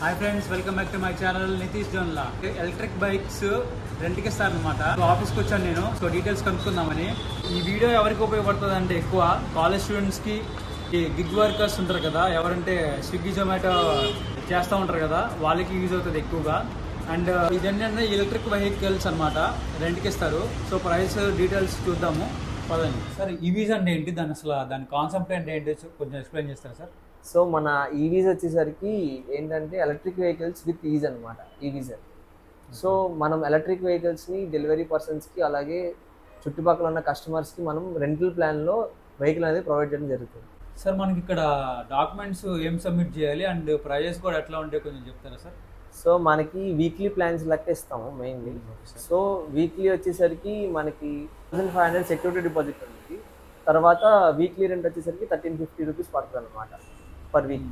Hi friends, welcome back to my channel Nitish జోన్లా. Electric bikes రెంట్కి ఇస్తారనమాట. ఆఫీస్కి వచ్చాను నేను. సో డీటెయిల్స్ కనుక్కుందామని. ఈ వీడియో ఎవరికి ఉపయోగపడుతుంది అంటే ఎక్కువ కాలేజ్ స్టూడెంట్స్కి, ఈ గిగ్ వర్కర్స్ ఉంటారు కదా, ఎవరంటే స్విగ్గీ జొమాటో చేస్తూ ఉంటారు కదా, వాళ్ళకి యూజ్ అవుతుంది ఎక్కువగా. అండ్ ఇదేంటంటే ఎలక్ట్రిక్ వెహికల్స్ అనమాట, రెంట్కి ఇస్తారు. సో ప్రైస్ డీటెయిల్స్ చూద్దాము పదండి. సార్ ఈవీస్ అంటే ఏంటి, దాని కాన్సెప్ట్ అంటే ఏంటి కొంచెం ఎక్స్ప్లెయిన్ చేస్తారా సార్? సో మన ఈవీస్ వచ్చేసరికి ఏంటంటే ఎలక్ట్రిక్ వెహికల్స్ విత్ ఈజ్ అనమాట ఈవీస్. సో మనం ఎలక్ట్రిక్ వెహికల్స్ని డెలివరీ పర్సన్స్కి అలాగే చుట్టుపక్కల ఉన్న కస్టమర్స్కి మనం రెంటల్ ప్లాన్లో వెహికల్ అనేది ప్రొవైడ్ చేయడం జరుగుతుంది. సార్ మనకి ఇక్కడ డాక్యుమెంట్స్ ఏం సబ్మిట్ చేయాలి అండ్ ప్రైజెస్ కూడా ఎట్లా ఉంటాయి కొంచెం చెప్తారా సార్? సో మనకి వీక్లీ ప్లాన్స్ లెక్క ఇస్తాము మెయిన్లీ. సో వీక్లీ వచ్చేసరికి మనకి 1500 సెక్యూరిటీ డిపాజిట్ ఉంది. తర్వాత వీక్లీ రెంట్ వచ్చేసరికి 1350 రూపీస్ పడుతుంది అనమాట పర్ వీక్.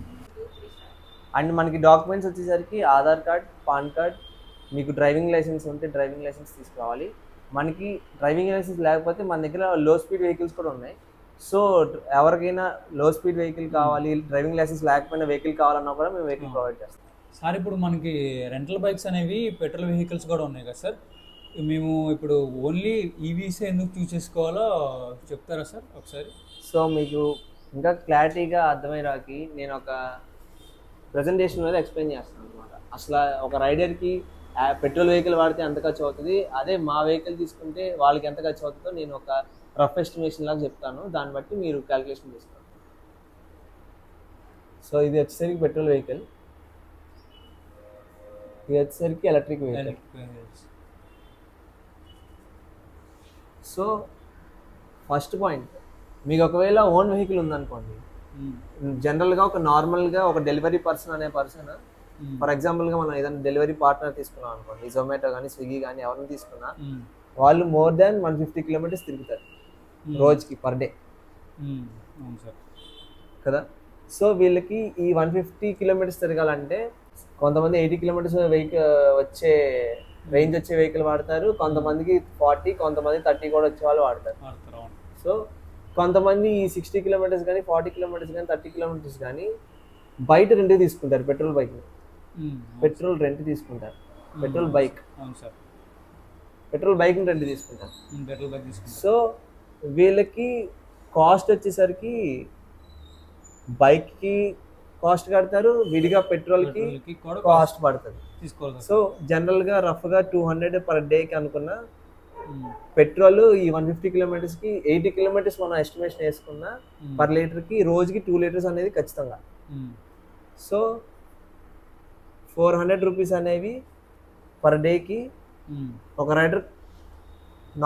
అండ్ మనకి డాక్యుమెంట్స్ వచ్చేసరికి ఆధార్ కార్డ్, పాన్ కార్డ్, మీకు డ్రైవింగ్ లైసెన్స్ ఉంటే డ్రైవింగ్ లైసెన్స్ తీసుకురావాలి. మనకి డ్రైవింగ్ లైసెన్స్ లేకపోతే మన దగ్గర లో స్పీడ్ వెహికల్స్ కూడా ఉన్నాయి. సో ఎవరికైనా లో స్పీడ్ వెహికల్ కావాలి, డ్రైవింగ్ లైసెన్స్ లేకపోయినా వెహికల్ కావాలన్నా కూడా మేము వెహికల్ ప్రొవైడ్ చేస్తాం. సార్ ఇప్పుడు మనకి రెంటల్ బైక్స్ అనేవి పెట్రోల్ వెహికల్స్ కూడా ఉన్నాయి కదా సార్, మేము ఇప్పుడు ఓన్లీ ఈవీస్ ఎందుకు చూస్ చేసుకోవాలో చెప్తారా సార్ ఒకసారి? సో మీకు ఇంకా క్లారిటీగా అర్థమయ్యేకి నేను ఒక ప్రజెంటేషన్ మీద ఎక్స్ప్లెయిన్ చేస్తాను అనమాట. అసలు ఒక రైడర్కి పెట్రోల్ వెహికల్ వాడితే ఎంత ఖర్చు అవుతుంది, అదే మా వెహికల్ తీసుకుంటే వాళ్ళకి ఎంత ఖర్చు అవుతుందో నేను ఒక రఫ్ ఎస్టిమేషన్ లాగా చెప్తాను. దాన్ని బట్టి మీరు క్యాలిక్యులేషన్ చేసుకోండి. సో ఇది వచ్చేసరికి పెట్రోల్ వెహికల్, ఇది వచ్చేసరికి electric vehicle. So first point, మీకు ఒకవేళ ఓన్ వెహికల్ ఉందనుకోండి, జనరల్గా ఒక నార్మల్గా ఒక డెలివరీ పర్సన్ అనే పర్సన్, ఫర్ ఎగ్జాంపుల్గా మనం ఏదైనా డెలివరీ పార్ట్నర్ తీసుకున్నాం అనుకోండి, జొమాటో కానీ స్విగ్గీ కానీ ఎవరిని తీసుకున్నా, వాళ్ళు మోర్ దాన్ 150 కిలోమీటర్స్ తిరుగుతారు రోజుకి పర్ డే కదా. సో వీళ్ళకి ఈ 150 కిలోమీటర్స్ తిరగాలంటే కొంతమంది 80 కిలోమీటర్స్ వెహికల్ వచ్చే రేంజ్ వచ్చే వెహికల్ వాడతారు, కొంతమందికి 40, కొంతమంది 30 కూడా వచ్చే వాళ్ళు వాడతారు. సో కొంతమంది ఈ 60 కిలోమీటర్స్ కానీ 40 కిలోమీటర్స్ కానీ 30 కిలోమీటర్స్ కానీ బయట రెంట్ తీసుకుంటారు. పెట్రోల్ బైక్, పెట్రోల్ రెంట్ తీసుకుంటారు, petrol bike, petrol bike rent తీసుకుంటారు. సో వీళ్ళకి కాస్ట్ వచ్చేసరికి బైక్కి కాస్ట్ కడతారు, విడిగా పెట్రోల్కి కాస్ట్ పడుతుంది. సో జనరల్గా రఫ్గా 200 పర్ డేకి అనుకున్న పెట్రోల్ ఈ 150 కిలోమీటర్స్కి 80 కిలోమీటర్స్ మనం ఎస్టిమేషన్ వేసుకున్న పర్ లీటర్కి రోజుకి 2 లీటర్స్ అనేది ఖచ్చితంగా. సో 400 రూపీస్ అనేవి పర్ డేకి ఒక రైడర్,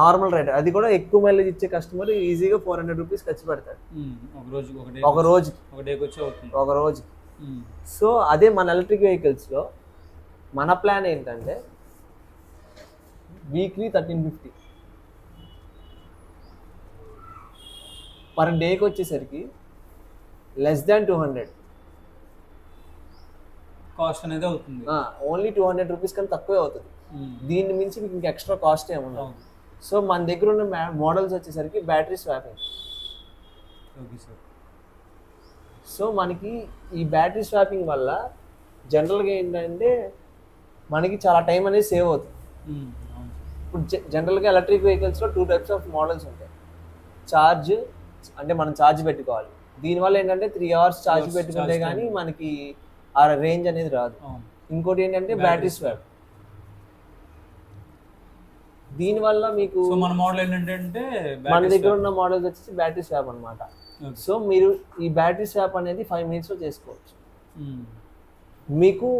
నార్మల్ రైడర్, అది కూడా ఎక్కువ మైలేజ్ ఇచ్చే కస్టమర్ ఈజీగా 400 రూపీస్ ఖర్చు పెడతాడు ఒక రోజుకి. సో అదే మన ఎలక్ట్రిక్ వెహికల్స్లో మన ప్లాన్ ఏంటంటే వీక్లీ 1350 పర్ డేకి వచ్చేసరికి లెస్ దాన్ 200 కాస్ట్ అనేది అవుతుంది. ఓన్లీ 200 రూపీస్ కన్నా తక్కువే అవుతుంది. దీన్ని మించి మీకు ఇంకా ఎక్స్ట్రా కాస్ట్ ఏముండదు. సో మన దగ్గర ఉన్న మోడల్స్ వచ్చేసరికి బ్యాటరీ స్వాపింగ్. సో మనకి ఈ బ్యాటరీ స్వాపింగ్ వల్ల జనరల్గా ఏంటంటే మనకి చాలా టైం అనేది సేవ్ అవుతుంది. ఇప్పుడు జనరల్గా ఎలక్ట్రిక్ వెహికల్స్లో 2 టైప్స్ ఆఫ్ మోడల్స్ ఉంటాయి. ఛార్జ్ అంటే మనం ఛార్జ్ పెట్టుకోవాలి, దీనివల్ల ఏంటంటే 3 అవర్స్ ఛార్జ్ పెట్టుకుంటే కానీ మనకి ఆ రేంజ్ అనేది రాదు. ఇంకోటి ఏంటంటే బ్యాటరీ స్వాప్, దీనివల్ల మీకు మన మోడల్ ఏంటంటే మన దగ్గర ఉన్న మోడల్స్ వచ్చేసి బ్యాటరీ స్వాప్ అనమాట. సో మీరు ఈ బ్యాటరీ స్వాప్ అనేది 5 minutes చేసుకోవచ్చు. మీకు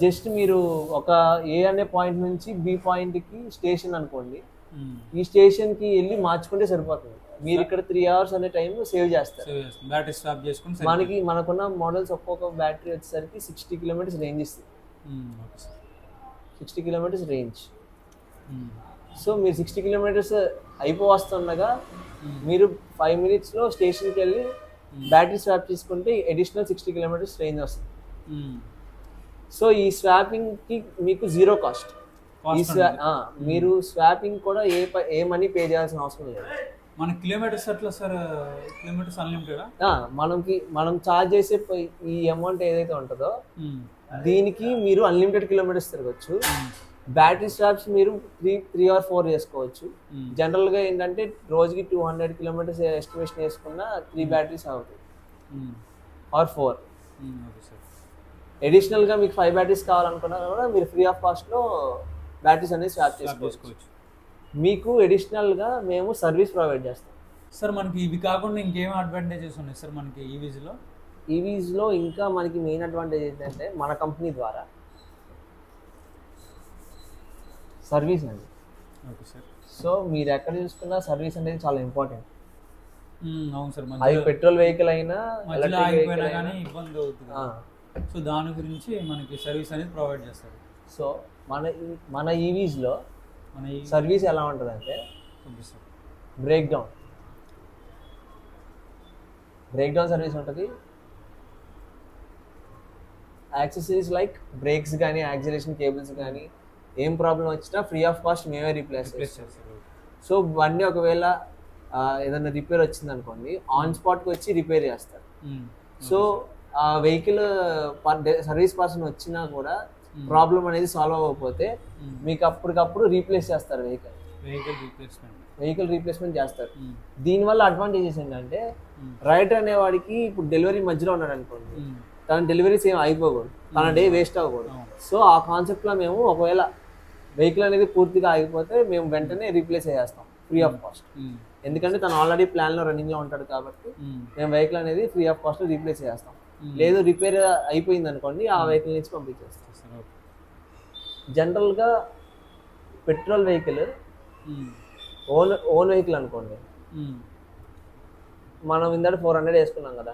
జస్ట్ మీరు ఒక ఏ అనే పాయింట్ నుంచి బి పాయింట్కి స్టేషన్ అనుకోండి, ఈ స్టేషన్కి వెళ్ళి మార్చుకుంటే సరిపోతుంది. మీరు ఇక్కడ 3 hours అనే టైం సేవ్ చేస్తారు. బ్యాటరీ స్వాప్ చేసుకుంటే మనకున్న మోడల్స్ ఒక్కొక్క బ్యాటరీ వచ్చేసరికి 60 కిలోమీటర్స్ రేంజ్ ఇస్తుంది. 60 కిలోమీటర్స్ రేంజ్. సో మీరు 60 కిలోమీటర్స్ అయిపోవస్తుండగా మీరు 5 minutesలో స్టేషన్కి వెళ్ళి బ్యాటరీ స్వాప్ చేసుకుంటే అడిషనల్ 60 కిలోమీటర్స్ రేంజ్ వస్తుంది. సో ఈ స్వాపింగ్కి మీకు 0 కాస్ట్. మీరు స్వాపింగ్ కూడా ఏ మనీ పే చేయాల్సిన అవసరం లేదు. మన కిలోమీటర్స్ ఎట్లా సార్? కిలోమీటర్స్ అన్లిమిటెడా? మనం చార్జ్ చేసే ఈ అమౌంట్ ఏదైతే ఉంటుందో దీనికి మీరు అన్లిమిటెడ్ కిలోమీటర్స్ తిరగచ్చు. బ్యాటరీ స్వాప్స్ మీరు 3 or 4 చేసుకోవచ్చు. జనరల్గా ఏంటంటే రోజుకి 200 కిలోమీటర్స్ ఎస్టిమేషన్ వేసుకున్న 3 బ్యాటరీస్ అవుతాయి ఆర్ 4. అడిషనల్గా మీకు 5 బ్యాటరీస్ కావాలనుకున్నా కూడా మీరు ఫ్రీ ఆఫ్ కాస్ట్లో బ్యాటరీస్ అనేది స్వాప్ చేసుకోవచ్చు. మీకు అడిషనల్గా మేము సర్వీస్ ప్రొవైడ్ చేస్తాం. సార్ మనకి ఇవి కాకుండా ఇంకేం అడ్వాంటేజెస్ ఉన్నాయి సార్ మనకి ఈవీస్లో ఇంకా మనకి మెయిన్ అడ్వాంటేజ్ ఏంటంటే మన కంపెనీ ద్వారా సర్వీస్ అండి. Okay sir. సో మీరు ఎక్కడ చూసుకున్నా సర్వీస్ అనేది చాలా ఇంపార్టెంట్. అవును సార్. అది పెట్రోల్ వెహికల్ అయినా కానీ ఇబ్బంది అవుతుంది. సో దాని గురించి మనకి సర్వీస్ అనేది ప్రొవైడ్ చేస్తారు. సో మన ఈవీస్లో సర్వీస్ ఎలా ఉంటుంది అంటే బ్రేక్ డౌన్ సర్వీస్ ఉంటుంది. యాక్సెసరీస్ లైక్ బ్రేక్స్ కానీ యాక్సిలరేషన్ కేబుల్స్ కానీ ఏం ప్రాబ్లం వచ్చినా ఫ్రీ ఆఫ్ కాస్ట్ మేమే రీప్లేస్ చేస్తాం. సో బండి ఒకవేళ ఏదైనా రిపేర్ వచ్చింది అనుకోండి ఆన్ స్పాట్కి వచ్చి రిపేర్ చేస్తారు. సో ఆ వెహికల్ సర్వీస్ పర్సన్ వచ్చినా కూడా ప్రాబ్లం అనేది సాల్వ్ అవ్వకపోతే మీకు అప్పటికప్పుడు రీప్లేస్ చేస్తారు. వెహికల్ రీప్లేస్మెంట్ చేస్తారు. దీనివల్ల అడ్వాంటేజెస్ ఏంటంటే రైడర్ అనేవాడికి ఇప్పుడు డెలివరీ మధ్యలో ఉన్నాడు అనుకోండి, తన డెలివరీస్ ఏం అయిపోకూడదు, తన డే వేస్ట్ అవ్వకూడదు. సో ఆ కాన్సెప్ట్లో మేము ఒకవేళ వెహికల్ అనేది పూర్తిగా ఆగిపోతే మేము వెంటనే రీప్లేస్ చేస్తాం ఫ్రీ ఆఫ్ కాస్ట్. ఎందుకంటే తను ఆల్రెడీ ప్లాన్లో రన్నింగ్లో ఉంటాడు కాబట్టి మేము వెహికల్ అనేది ఫ్రీ ఆఫ్ కాస్ట్ రీప్లేస్ చేస్తాం. లేదు రిపేర్ అయిపోయింది అనుకోండి ఆ వెహికల్ నుంచి పంపించేస్తాం. జనరల్గా పెట్రోల్ వెహికల్ ఓన్ వెహికల్ అనుకోండి, మనం ఇందాక 400 వేసుకున్నాం కదా,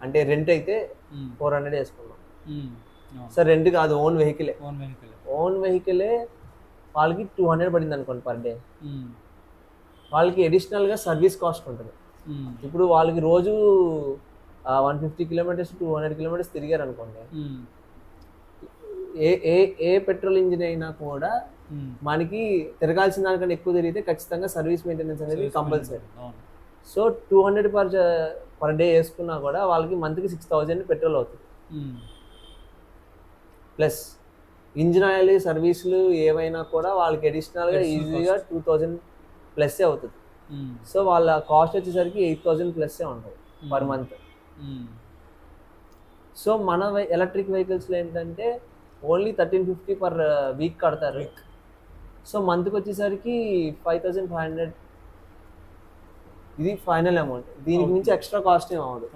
అంటే రెంట్ అయితే 400 వేసుకున్నాం. సార్ రెంట్ కాదు, ఓన్ వెహికలే వాళ్ళకి 200 పడింది అనుకోండి పర్ డే. వాళ్ళకి అడిషనల్గా సర్వీస్ కాస్ట్ ఉంటుంది. ఇప్పుడు వాళ్ళకి రోజు 150 కిలోమీటర్స్ 200 కిలోమీటర్స్ తిరిగారు అనుకోండి, ఏ పెట్రోల్ ఇంజిన్ అయినా కూడా మనకి తిరగాల్సిన దానికంటే ఎక్కువ తిరిగితే ఖచ్చితంగా సర్వీస్ మెయింటెనెన్స్ అనేది కంపల్సరీ. సో 200 పర్ డే వేసుకున్నా కూడా వాళ్ళకి మంత్కి 6,000 పెట్రోల్ అవుతుంది. ప్లస్ ఇంజిన్ ఆయిల్ సర్వీసులు ఏవైనా కూడా వాళ్ళకి అడిషనల్గా ఈజీగా 2,000 ప్లస్ అవుతుంది. సో వాళ్ళ కాస్ట్ వచ్చేసరికి 8,000 ప్లస్ ఉంటుంది పర్ మంత్. సో మన ఎలక్ట్రిక్ వెహికల్స్లో ఏంటంటే ఓన్లీ 1350 పర్ వీక్ కడతారు. సో మంత్కి వచ్చేసరికి 5,500 ఇది ఫైనల్ అమౌంట్. దీనికి మించి ఎక్స్ట్రా కాస్ట్ ఏం అవ్వదు.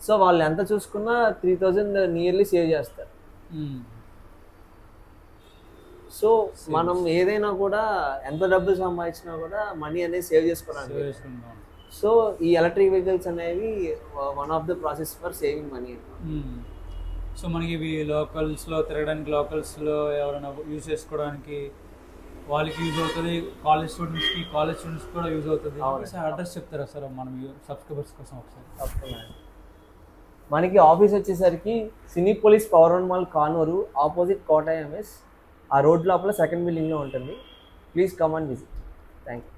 సో వాళ్ళు ఎంత చూసుకున్నా 3,000 నియర్లీ సేవ్ చేస్తారు. సో మనం ఏదైనా కూడా ఎంత డబ్బులు సంపాదించినా కూడా మనీ అనేది సేవ్ చేసుకోవడానికి. సో ఈ ఎలక్ట్రిక్ వెహికల్స్ అనేవి one of the process for saving money. So మనకి ఇవి లోకల్స్లో తిరగడానికి, లోకల్స్లో ఎవరైనా యూజ్ చేసుకోవడానికి వాళ్ళకి యూజ్ అవుతుంది, కాలేజ్ స్టూడెంట్స్ కూడా యూజ్ అవుతుంది. అడ్రస్ చెప్తారా సార్ మన సబ్స్క్రైబర్స్ కోసం ఒకసారి? మనకి ఆఫీస్ వచ్చేసరికి Cinepolis power one mall Kanuru opposite కోట ఎంఎస్, ఆ రోడ్ లోపల సెకండ్ బిల్డింగ్లో ఉంటుంది. Please come and visit. Thank you.